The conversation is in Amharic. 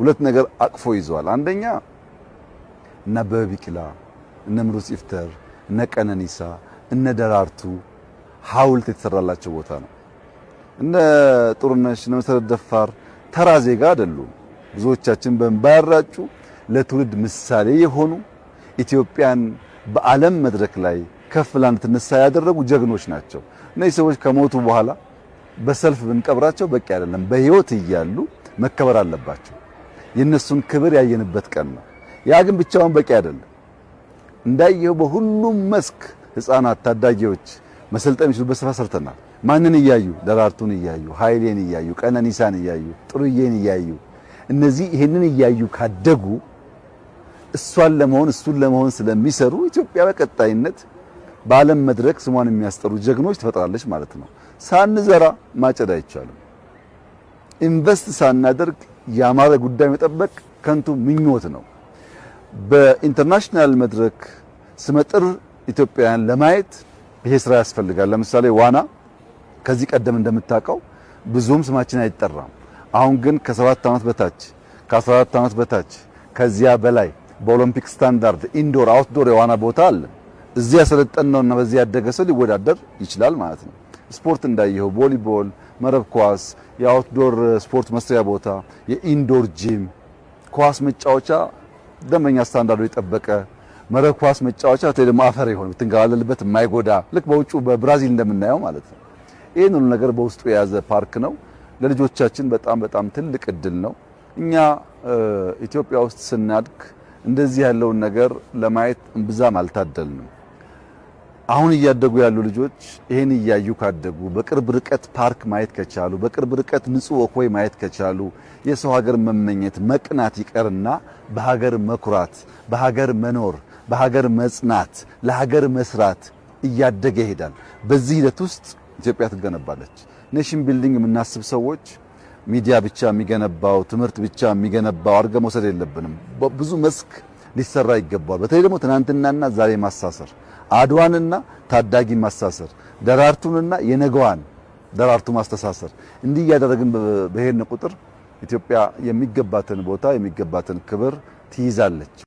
ሁለት ነገር አቅፎ ይዟል። አንደኛ እነ አበበ ቢቂላ፣ እነ ምሩጽ ይፍጠር፣ እነ ቀነኒሳ፣ እነ ደራርቱ ሐውልት የተሰራላቸው ቦታ ነው። እነ ጥሩነሽ፣ እነ መሰረት ደፋር ተራ ዜጋ አይደሉም። ብዙዎቻችን በእንባያራጩ ለትውልድ ምሳሌ የሆኑ ኢትዮጵያን በዓለም መድረክ ላይ ከፍ ብላ እንድትነሳ ያደረጉ ጀግኖች ናቸው። እነዚህ ሰዎች ከሞቱ በኋላ በሰልፍ ብንቀብራቸው በቂ አይደለም። በህይወት እያሉ መከበር አለባቸው። የነሱን ክብር ያየንበት ቀን ነው። ያ ግን ብቻውን በቂ አይደለም። እንዳየው በሁሉም መስክ ህፃናት፣ ታዳጊዎች መሰልጠን የሚችሉበት ስራ ሰርተናል። ማንን እያዩ? ደራርቱን እያዩ፣ ኃይሌን እያዩ፣ ቀነኒሳን እያዩ፣ ጥሩዬን እያዩ። እነዚህ ይሄንን እያዩ ካደጉ እሱን ለመሆን ስለሚሰሩ ኢትዮጵያ በቀጣይነት በዓለም መድረክ ስሟን የሚያስጠሩ ጀግኖች ትፈጥራለች ማለት ነው። ሳንዘራ ማጨድ አይቻልም። ኢንቨስት ሳናደርግ ያማረ ጉዳይ መጠበቅ ከንቱ ምኞት ነው። በኢንተርናሽናል መድረክ ስመጥር ኢትዮጵያን ለማየት ይሄ ስራ ያስፈልጋል። ለምሳሌ ዋና ከዚህ ቀደም እንደምታውቀው ብዙም ስማችን አይጠራም። አሁን ግን ከ7 ዓመት በታች ከ14 ዓመት በታች ከዚያ በላይ በኦሎምፒክ ስታንዳርድ ኢንዶር አውትዶር የዋና ቦታ አለ። እዚያ ያሰለጠነውና በዚያ ያደገ ሰው ሊወዳደር ይችላል ማለት ነው። ስፖርት እንዳየው ቮሊቦል፣ መረብ ኳስ፣ የአውትዶር ስፖርት መስሪያ ቦታ፣ የኢንዶር ጂም፣ ኳስ መጫወቻ ደንበኛ ስታንዳርዱ የጠበቀ መረብ ኳስ መጫወቻ ደግሞ አፈር ይሆን ብትንገላለልበት የማይጎዳ ልክ በውጩ በብራዚል እንደምናየው ማለት ነው። ይሄን ሁሉ ነገር በውስጡ የያዘ ፓርክ ነው። ለልጆቻችን በጣም ትልቅ እድል ነው። እኛ ኢትዮጵያ ውስጥ ስናድግ እንደዚህ ያለውን ነገር ለማየት እምብዛም አልታደልንም። አሁን እያደጉ ያሉ ልጆች ይሄን እያዩ ካደጉ፣ በቅርብ ርቀት ፓርክ ማየት ከቻሉ፣ በቅርብ ርቀት ንጹህ ወኮይ ማየት ከቻሉ፣ የሰው ሀገር መመኘት መቅናት ይቀርና በሀገር መኩራት፣ በሀገር መኖር፣ በሀገር መጽናት፣ ለሀገር መስራት እያደገ ይሄዳል። በዚህ ሂደት ውስጥ ኢትዮጵያ ትገነባለች። ኔሽን ቢልዲንግ የምናስብ ሰዎች ሚዲያ ብቻ የሚገነባው ትምህርት ብቻ የሚገነባው አድርገ መውሰድ የለብንም። ብዙ መስክ ሊሰራ ይገባል። በተለይ ደግሞ ትናንትናና ዛሬ ማሳሰር፣ አድዋንና ታዳጊ ማሳሰር፣ ደራርቱንና የነገዋን ደራርቱ ማስተሳሰር፣ እንዲህ እያደረግን በሄድን ቁጥር ኢትዮጵያ የሚገባትን ቦታ የሚገባትን ክብር ትይዛለች።